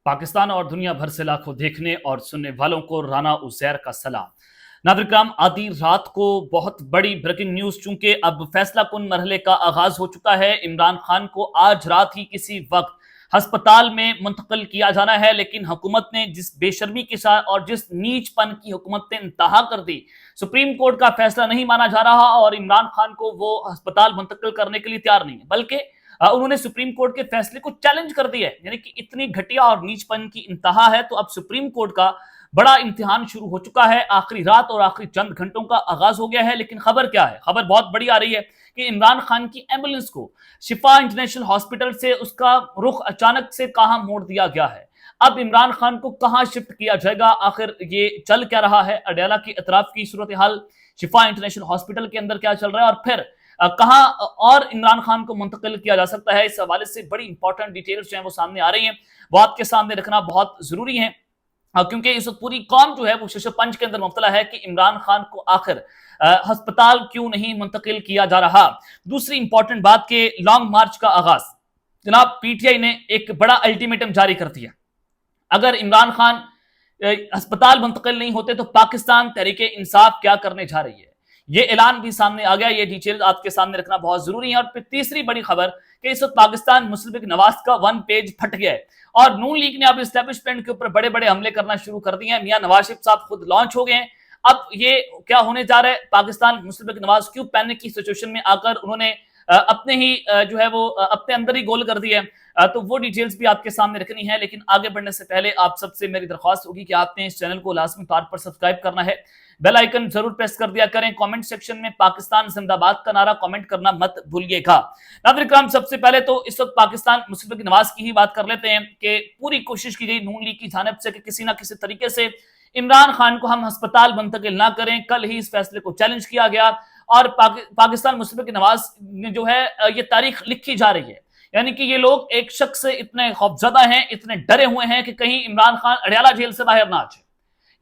पाकिस्तान और दुनिया भर से लाखों देखने और सुनने वालों को राना उज़ैर का सलाम। नाज़रीन किराम, आधी रात को बहुत बड़ी ब्रेकिंग न्यूज, चूंकि अब फैसला कुन मरहले का आगाज हो चुका है। इमरान खान को आज रात ही किसी वक्त अस्पताल में मुंतकिल किया जाना है, लेकिन हुकूमत ने जिस बेशर्मी के साथ और जिस नीचपन की हुकूमत ने इंतहा कर दी, सुप्रीम कोर्ट का फैसला नहीं माना जा रहा और इमरान खान को वो अस्पताल मुंतकिल करने के लिए तैयार नहीं है, बल्कि उन्होंने सुप्रीम कोर्ट के फैसले को चैलेंज कर दिया है। यानी कि इतनी घटिया और नीचपन की इंतहा है। तो अब सुप्रीम कोर्ट का बड़ा इम्तिहान शुरू हो चुका है। आखिरी रात और आखिरी चंद घंटों का आगाज हो गया है, लेकिन खबर क्या है? खबर बहुत बड़ी आ रही है कि इमरान खान की एम्बुलेंस को शिफा इंटरनेशनल हॉस्पिटल से उसका रुख अचानक से कहां मोड़ दिया गया है। अब इमरान खान को कहां शिफ्ट किया जाएगा? आखिर ये चल क्या रहा है? अडयाला की अतराफ की सूरत हाल, शिफा इंटरनेशनल हॉस्पिटल के अंदर क्या चल रहा है और फिर कहां और इमरान खान को मुंतकिल किया जा सकता है? इस हवाले से बड़ी इंपॉर्टेंट डिटेल्स जो है वो सामने आ रही हैं, वो आपके सामने रखना बहुत जरूरी है, क्योंकि इस पूरी कौम जो है वो शशपंज के अंदर मुब्तला है कि इमरान खान को आखिर अस्पताल क्यों नहीं मुंतकिल किया जा रहा। दूसरी इंपॉर्टेंट बात के लॉन्ग मार्च का आगाज, जनाब पीटीआई ने एक बड़ा अल्टीमेटम जारी कर दिया। अगर इमरान खान अस्पताल मुंतकिल नहीं होते तो पाकिस्तान तहरीके इंसाफ क्या करने जा रही है, ये ऐलान भी सामने आ गया। ये डिटेल आपके सामने रखना बहुत जरूरी है। और फिर तीसरी बड़ी खबर कि इस वक्त पाकिस्तान मुस्लिम लीग नवाज का वन पेज फट गया है और नून लीग ने अब एस्टेब्लिशमेंट के ऊपर बड़े बड़े हमले करना शुरू कर दिए हैं। मियां नवाज शरीफ साहब खुद लॉन्च हो गए हैं। अब ये क्या होने जा रहा है? पाकिस्तान मुस्लिम लीग नवाज क्यों पैनिक की सिचुएशन में आकर उन्होंने अपने ही जो है वो अपने अंदर ही गोल कर दिया है। तो वो डिटेल्स भी आपके सामने रखनी है, लेकिन आगे बढ़ने से पहले आप सबसे मेरी दरख्वास्त होगी कि आपने इस चैनल को लाजमी तौर पर सब्सक्राइब करना है, बेल आइकन जरूर प्रेस कर दिया करें। कमेंट सेक्शन में पाकिस्तान जिंदाबाद का नारा कमेंट करना मत भूलिएगा। नाज़रीन किराम, सबसे पहले तो इस वक्त पाकिस्तान मुस्लिम लीग नवाज की ही बात कर लेते हैं कि पूरी कोशिश की गई नून लीग की जानिब से कि किसी ना किसी तरीके से इमरान खान को हम अस्पताल मुंतकिल ना करें। कल ही इस फैसले को चैलेंज किया गया और पाकिस्तान मुस्लिम लीग नवाज ने जो है ये तारीख लिखी जा रही है। यानी कि ये लोग एक शख्स से इतने खौफजदा हैं, इतने डरे हुए हैं कि कहीं इमरान खान अडयाला जेल से बाहर ना आ जाए।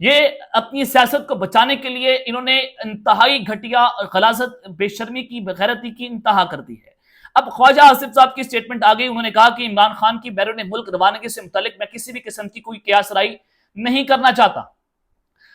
ये अपनी सियासत को बचाने के लिए इन्होंने इंतहाई घटिया गलाजत, बेशर्मी की, बेगैरती की इंतहा कर दी है। अब ख्वाजा आसिफ साहब की स्टेटमेंट आ गई। उन्होंने कहा कि इमरान खान की बैरून मुल्क रवानगी से मुतालिक मैं किसी भी किस्म की कोई कियास राई नहीं करना चाहता।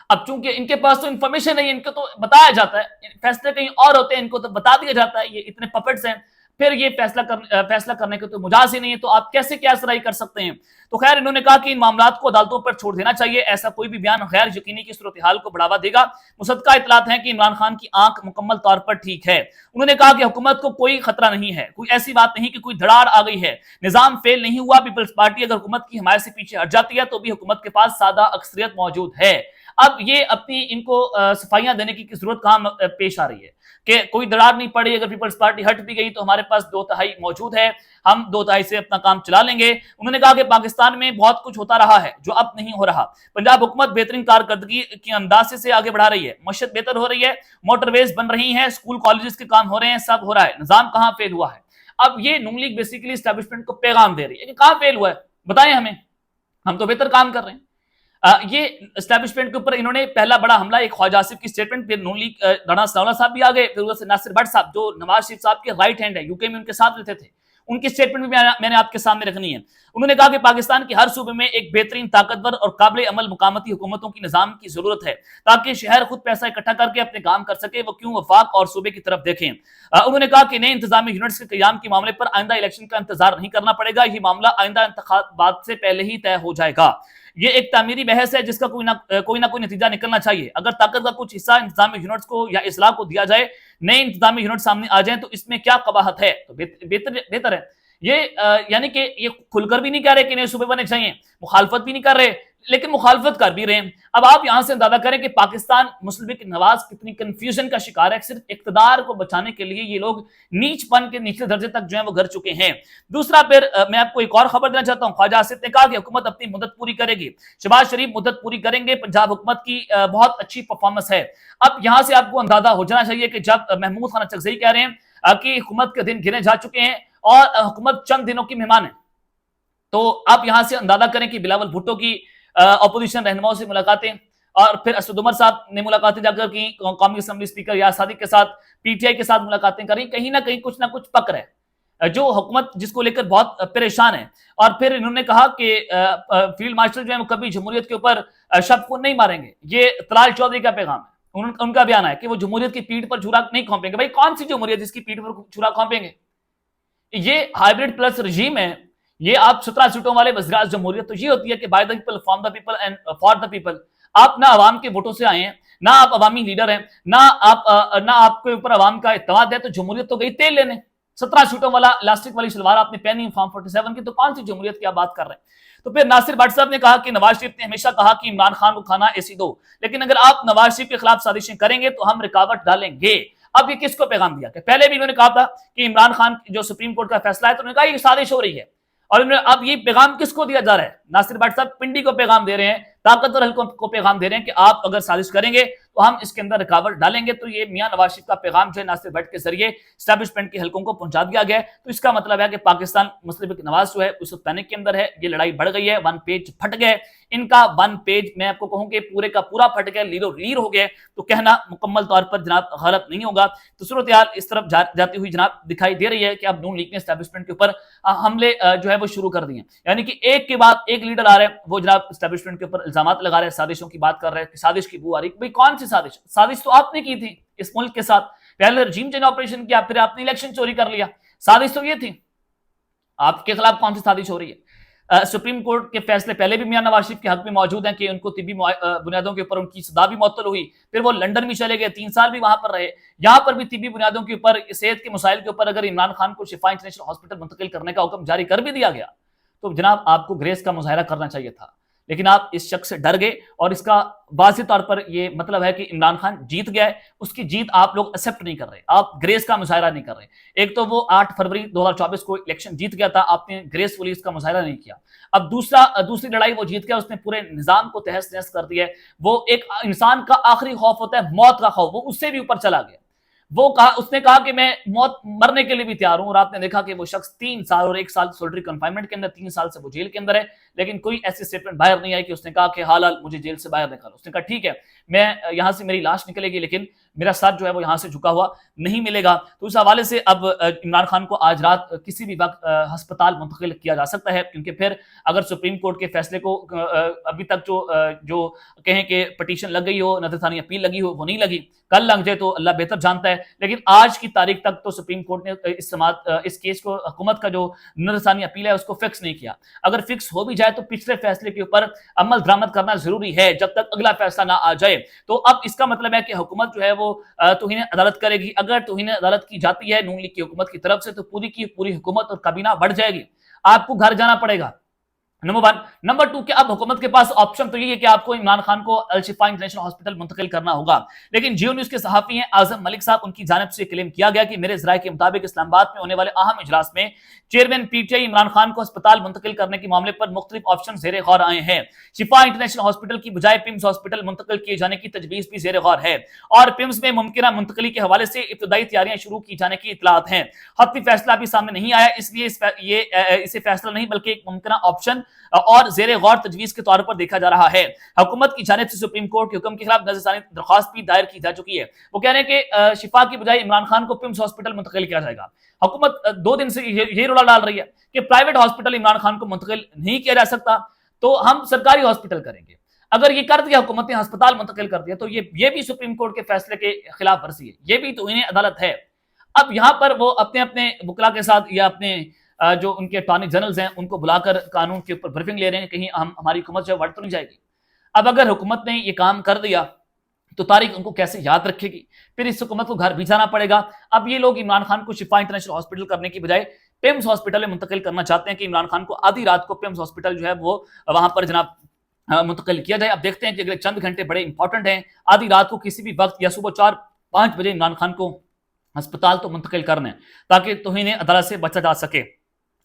अब चूंकि इनके पास तो इंफॉर्मेशन नहीं है, इनको तो बताया जाता है, फैसले कहीं और होते हैं, इनको तो बता दिया जाता है। ये इतने पपेट्स हैं, फिर ये फैसला करने के तो मुजाज ही नहीं है, तो आप कैसे क्या सराई कर सकते हैं? तो खैर, इन्होंने कहा कि इन मामलात को अदालतों पर छोड़ देना चाहिए। ऐसा कोई भी बयान गैर यकीनी की सूरत हाल को बढ़ावा देगा। मुसद्दका इतलात है कि इमरान खान की आंख मुकम्मल तौर पर ठीक है। उन्होंने कहा कि हुकूमत को कोई खतरा नहीं है, कोई ऐसी बात नहीं कि कोई धड़ाड़ आ गई है, निजाम फेल नहीं हुआ। पीपल्स पार्टी अगर हुकूमत की हिमायत से पीछे हट जाती है तो भी हुकूमत के पास सादा अक्सरियत मौजूद है। अब ये अपनी इनको सफाइयां देने की जरूरत कहां पेश आ रही है कि कोई दरार नहीं पड़ी, अगर पीपल्स पार्टी हट भी गई तो हमारे पास 2/3 मौजूद है, हम 2/3 से अपना काम चला लेंगे। उन्होंने कहा कि पाकिस्तान में बहुत कुछ होता रहा है जो अब नहीं हो रहा। पंजाब हुकूमत बेहतरीन कारकर्दगी की अंदाजे से आगे बढ़ा रही है, मशत बेहतर हो रही है, मोटरवेज बन रही हैं, स्कूल कॉलेजेस के काम हो रहे हैं, सब हो रहा है। निजाम कहां फेल हुआ है? अब ये नून लीग बेसिकली एस्टैब्लिशमेंट को पैगाम दे रही है कि कहां फेल हुआ है, बताएं हमें, हम तो बेहतर काम कर रहे हैं। ये एस्टैब्लिशमेंट के ऊपर इन्होंने पहला बड़ा हमला, एक ख्वाजा आसिफ की स्टेटमेंट, फिर नून लीग राणा सनाउल्लाह साहब भी आ गए, फिर उधर से नासिर भट्ट साहब जो नवाज शरीफ साहब के राइट हैंड है, यूके में उनके साथ रहते थे, उनकी स्टेटमेंट भी मैंने आपके सामने रखनी है। उन्होंने कहा कि पाकिस्तान के हर सूबे में एक बेहतरीन, ताकतवर और काबिल अमल मुकामती हुकूमतों की निजाम की जरूरत है ताकि शहर खुद पैसा इकट्ठा करके अपने काम कर सके, वो क्यों वफाक और सूबे की तरफ देखें। उन्होंने कहा कि नए इंतजामी यूनिट्स के कयाम के मामले पर आइंदा इलेक्शन का इंतजार नहीं करना पड़ेगा, ये मामला आइंदा इंतखाबात से पहले ही तय हो जाएगा। ये एक तामीरी बहस है जिसका कोई ना कोई नतीजा निकलना चाहिए। अगर ताकत का कुछ हिस्सा इंतजामी यूनिट्स को या इस्लाह को दिया जाए, नए इंतजामी यूनिट सामने आ जाए तो इसमें क्या कबाहत है? तो बेहतर है। ये यानी कि ये खुलकर भी नहीं कह रहे कि नए सूबे बने चाहिए, मुखालफत भी नहीं कर रहे, लेकिन मुखालफत कर भी रहे हैं। अब आप यहां से अंदाजा करें कि पाकिस्तान मुस्लिम लीग नवाज कितनी कंफ्यूजन का शिकार है। सिर्फ इक्तदार को बचाने के लिए ये लोग नीचपन के निचले दर्जे तक जो है वो गिर चुके हैं। दूसरा, फिर मैं आपको एक और खबर देना चाहता हूं। ख्वाजा आसिफ ने कहा कि हुकूमत अपनी मुद्दत पूरी करेगी, शहबाज शरीफ मुद्दत पूरी करेंगे, पंजाब हुकूमत की बहुत अच्छी परफॉर्मेंस है। अब यहां से आपको अंदाजा हो जाना चाहिए कि जब महमूद खान अचकजई कह रहे हैं कि हुकूमत के दिन गिने जा चुके हैं और हुकूमत चंद दिनों की मेहमान है, तो आप यहां से अंदाजा करें कि बिलावल भुट्टो की अपोजिशन रहनुमाओं से मुलाकातें और फिर असद उमर साहब ने मुलाकातें जाकर की, कौमी असम्बली स्पीकर याद सादिक के साथ, पीटीआई के साथ मुलाकातें करी, कहीं ना कहीं कुछ ना कुछ पक रहा है। जो हुकूमत जिसको लेकर बहुत परेशान है। और फिर इन्होंने कहा कि फील्ड मार्शल जो है वो कभी जमहूरियत के ऊपर शब को नहीं मारेंगे। ये तलाल चौधरी का पैगाम है, उनका बयान है कि वो जमहूरियत की पीठ पर छुरा नहीं खोपेंगे। भाई कौन सी जमहूरियत जिसकी पीठ पर छुरा खोपेंगे? ये हाइब्रिड प्लस रजीम है। ये आप 17 सीटों वाले वज़ीर जमहूरियत तो ये होती है कि by the people, from the people and for the people. आप ना अवाम के वोटों से आए हैं, ना आप अवामी लीडर हैं, ना आपके ऊपर अवाम का इत्तेमाद है, तो जमहूरियत तो गई तेल लेने। 17 सीटों वाला इलास्टिक वाली सलवार आपने पहनी फॉर्म 47 की, तो कौन सी जमहूरियत की आप बात कर रहे हैं? तो फिर नासिर भट्ट साहब ने कहा कि नवाज शरीफ ने हमेशा कहा कि इमरान खान को खाना एसी दो, लेकिन अगर आप नवाज शरीफ के खिलाफ साजिशें करेंगे तो हम रुकावट डालेंगे। अब ये किसको पैगाम दिया? कि पहले भी इन्होंने कहा था कि इमरान खान जो सुप्रीम कोर्ट का फैसला है, तो उन्होंने कहा ये साजिश हो रही है। और अब ये पैगाम किसको दिया जा रहा है? नासिर भट्ट साहब पिंडी को पैगाम दे रहे हैं, ताकतवर हलकों को पैगाम दे रहे हैं कि आप अगर साजिश करेंगे तो हम इसके अंदर रुकावट डालेंगे। तो ये मियां नवाज शरीफ का पैगाम जो है नासिर भट्ट के जरिए स्टैब्लिशमेंट के हलकों को पहुंचा दिया गया है। तो इसका मतलब है कि पाकिस्तान मुस्लिम नवाज जो है उस पैनिक के अंदर है, ये लड़ाई बढ़ गई है, वन पेज फट गए इनका। वन पेज मैं आपको कहूं कि पूरे का पूरा फट गया, लीरो लीर हो गए, तो कहना मुकम्मल तौर पर जनाब गलत नहीं होगा। तो सूरत हाल इस तरफ जाती हुई जनाब दिखाई दे रही है कि अब नून लीग ने एस्टैब्लिशमेंट के ऊपर हमले जो है वो शुरू कर दिए, यानी कि एक के बाद एक लीडर आ रहे हैं, वो जनाब एस्टैब्लिशमेंट के ऊपर इल्जाम लगा रहे हैं, साजिशों की बात कर रहे हैं कि साजिश की बू आ रही। भाई कौन सी साजिश? साजिश तो आपने की थी इस मुल्क के साथ, पहले रजीम चेंज ऑपरेशन किया, फिर आपने इलेक्शन चोरी कर लिया। साजिश तो ये थी। आपके खिलाफ कौन सी साजिश हो रही है? सुप्रीम कोर्ट के फैसले पहले भी मियां नवाज शरीफ के हक में मौजूद हैं कि उनको तिब्बी बुनियादों के ऊपर उनकी सदा भी मुअत्तल हुई, फिर वो लंदन भी चले गए, 3 साल भी वहां पर रहे। यहां पर भी तिब्बी बुनियादों के ऊपर, सेहत के मसाइल के ऊपर अगर इमरान खान को शिफा इंटरनेशनल हॉस्पिटल मुंतकिल करने का हुक्म जारी कर भी दिया गया, तो जनाब आपको ग्रेस का मुजाहरा करना चाहिए था। लेकिन आप इस शख्स से डर गए, और इसका वाज़ेह तौर पर ये मतलब है कि इमरान खान जीत गया है, उसकी जीत आप लोग एक्सेप्ट नहीं कर रहे, आप ग्रेस का मुजाहरा नहीं कर रहे। एक तो वो 8 फरवरी 2024 को इलेक्शन जीत गया था, आपने ग्रेसफुली इसका मुजाहरा नहीं किया। अब दूसरी लड़ाई वो जीत गया, उसने पूरे निजाम को तहस नहस कर दिया है। वो एक इंसान का आखिरी खौफ होता है मौत का खौफ, वो उससे भी ऊपर चला गया। उसने कहा कि मैं मौत मरने के लिए भी तैयार हूं, और आपने देखा कि वो शख्स 3 साल और 1 साल सोल्टरी कन्फाइनमेंट के अंदर, 3 साल से वो जेल के अंदर है, लेकिन कोई ऐसी स्टेटमेंट बाहर नहीं आई कि उसने कहा कि हाल मुझे जेल से बाहर निकालो। उसने कहा ठीक है, मैं यहां से मेरी लाश निकलेगी, लेकिन मेरा सर जो है वो यहां से झुका हुआ नहीं मिलेगा। तो उस हवाले से अब इमरान खान को आज रात किसी भी वक्त अस्पताल मुंतकिल किया जा सकता है, क्योंकि फिर अगर सुप्रीम कोर्ट के फैसले को अभी तक जो कहें कि पटिशन लग गई हो, नजरसानी अपील लगी हो, वो नहीं लगी, कल लग जाए तो अल्लाह बेहतर जानता है। लेकिन आज की तारीख तक तो सुप्रीम कोर्ट ने इस केस को, हुकूमत का जो नजरसानी अपील है उसको फिक्स नहीं किया। अगर फिक्स हो भी जाए तो पिछले फैसले के ऊपर अमल दरामद करना जरूरी है जब तक अगला फैसला ना आ जाए। तो अब इसका मतलब है कि हुकूमत जो है वो तौहीन अदालत करेगी। अगर तौहीन अदालत की जाती है नून लीग की हुकूमत की तरफ से, तो पूरी की पूरी हुकूमत और काबीना बढ़ जाएगी, आपको घर जाना पड़ेगा, नंबर 1। नंबर 2 कि अब हुकूमत के पास ऑप्शन तो ये है कि आपको इमरान खान को अल शिफा इंटरनेशनल हॉस्पिटल मुंतकिल करना होगा। लेकिन जियो न्यूज के सहाफी हैं आजम मलिक साहब, उनकी जानिब से क्लेम किया गया कि मेरे जराये के मुताबिक इस्लामाबाद में होने वाले अहम इजलास में चेयरमैन पीटीआई इमरान खान को अस्पताल मुंतकिल करने के मामले पर मुख्तलिफ ऑप्शन जेर गौर आए हैं। शिफा इंटरनेशनल हॉस्पिटल की बजाय पिम्स हॉस्पिटल मुंतकिल किए जाने की तजवीज भी जेर गौर है, और पिम्स में मुमकिन मुंतकली के हवाले से इब्तदाई तैयारियां शुरू की जाने की इतलात हैं। हत्मी फैसला भी सामने नहीं आया, इसलिए इसे फैसला नहीं बल्कि एक मुमकिन ऑप्शन और जेर गौर तजवीज के तौर पर देखा जा रहा है। हुकूमत की जानिब से सुप्रीम कोर्ट के हुक्म के खिलाफ नजरसानी दरख्वास्त भी दायर की जा चुकी है। वो कह रहे हैं कि शिफा की बजाय इमरान खान को पिम्स हॉस्पिटल मुंतकिल किया जाएगा। हुकूमत 2 दिन से ये रोला डाल रही है कि प्राइवेट हॉस्पिटल इमरान खान को मुंतकिल नहीं किया जा सकता, तो हम सरकारी हॉस्पिटल करेंगे। अगर ये कर दिया हुकूमत ने, अस्पताल मुंतकिल कर दिया, तो ये भी सुप्रीम कोर्ट के फैसले के खिलाफ वर्जी है, ये भी तौहीन अदालत है। अब यहां पर वो अपने अपने वकला के साथ या अपने जो उनके अटॉर्नी जनरल्स हैं उनको बुलाकर कानून के ऊपर ब्रीफिंग ले रहे हैं, कहीं हमारी हुकूमत जो है बढ़ तो नहीं जाएगी। अब अगर हुकूमत ने ये काम कर दिया तो तारीख उनको कैसे याद रखेगी, फिर इस हुकूमत को घर भी जाना पड़ेगा। अब ये लोग इमरान खान को शिफा इंटरनेशनल हॉस्पिटल करने की बजाय पिम्स हॉस्पिटल में मुंतकिल करना चाहते हैं कि इमरान खान को आधी रात को पिम्स हॉस्पिटल जो है वो वहां पर जनाब मुंतकिल किया जाए। अब देखते हैं कि अगले चंद घंटे बड़े इंपॉर्टेंट हैं, आधी रात को किसी भी वक्त या सुबह 4-5 बजे इमरान खान को अस्पताल तो मुंतकिल करना है ताकि तौहीन अदालत से बचा जा सके।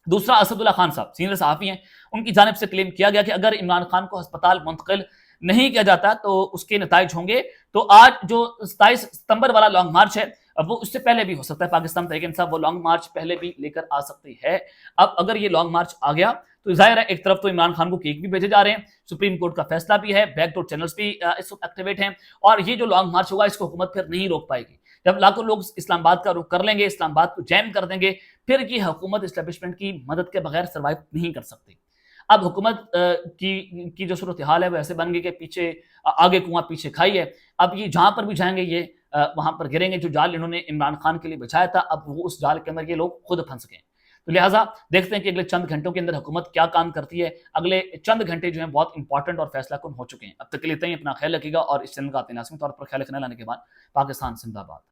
दूसरा, असदुल्ला खान साहब सीनियर सहाफी हैं, उनकी जानिब से क्लेम किया गया कि अगर इमरान खान को अस्पताल मुंतकिल नहीं किया जाता तो उसके नताइज होंगे। तो आज जो 27 सितंबर वाला लॉन्ग मार्च है, अब वो उससे पहले भी हो सकता है, पाकिस्तान तहरीक इंसाफ वो लॉन्ग मार्च पहले भी लेकर आ सकती है। अब अगर ये लॉन्ग मार्च आ गया तो जाहिर है एक तरफ तो इमरान खान को केक भी भेजे जा रहे हैं, सुप्रीम कोर्ट का फैसला भी है, बैकडोर चैनल्स भी इस वक्त एक्टिवेट हैं, और ये जो लॉन्ग मार्च होगा इसको हुकूमत फिर नहीं रोक पाएगी। جب لاکھوں لوگ اسلام آباد کا رخ کر لیں گے، اسلام آباد کو جیم کر دیں گے، پھر یہ حکومت اسٹیبلشمنٹ کی مدد کے بغیر سروائیو نہیں کر سکتی۔ اب حکومت کی جو صورتحال ہے وہ ایسے بن گئی کہ پیچھے آگے کنواں پیچھے کھائی ہے۔ اب یہ جہاں پر بھی جائیں گے یہ وہاں پر گریں گے۔ جو جال انہوں نے عمران خان کے لیے بچھایا تھا، اب وہ اس جال کے اندر یہ لوگ خود پھنس گئے۔ تو لہٰذا دیکھتے ہیں کہ اگلے چند گھنٹوں کے اندر حکومت کیا کام کرتی ہے۔ اگلے چند گھنٹے جو ہیں بہت امپورٹنٹ اور فیصلہ کن ہو چکے ہیں۔ اب تک کے لیے اتنا ہی، اپنا خیال رکھیے گا، اور اس چینل کا آپ نے لازمی طور پر خیال رکھنا لانے کے بعد پاکستان زندہ باد۔